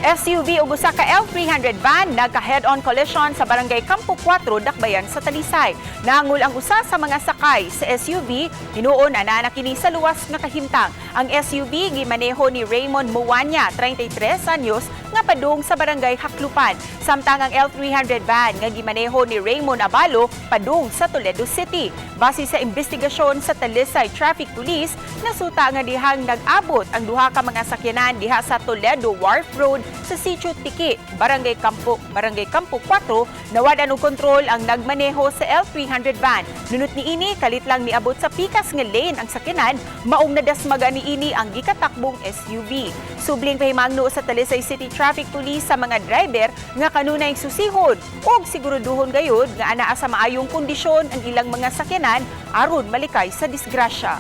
SUV ug usa ka L300 van nagka-head-on collision sa barangay Campo 4, Dakbayan sa Talisay. Nangul ang usa sa mga sakay sa SUV, hinuon ana kini sa luwas nga kahimtang. Ang SUV gimaneho ni Raymond Muanya, 33 anyos, nga padung sa barangay Haklupan. Samtang ang L300 van nga gimaneho ni Raymond Abalo padung sa Toledo City. Base sa investigasyon sa Talisay Traffic Police, nasuta nga dihang nag-abot ang duha ka mga sakyanan diha sa Toledo Wharf Road sa Sitio Tiki, Barangay Campo 4, nawadan og kontrol ang nagmaneho sa L300 van. Nunot niini kalit lang niabot sa pikas nga lane ang sakyanan, maong nadasmaga niini ang gikatakbong SUV. Subling pahimangno sa Talisay City Traffic Police sa mga driver nga kanunay susihon ug siguraduhon gayud nga anaa sa maayong kondisyon ang ilang mga sakyanan aron malikay sa disgrasya.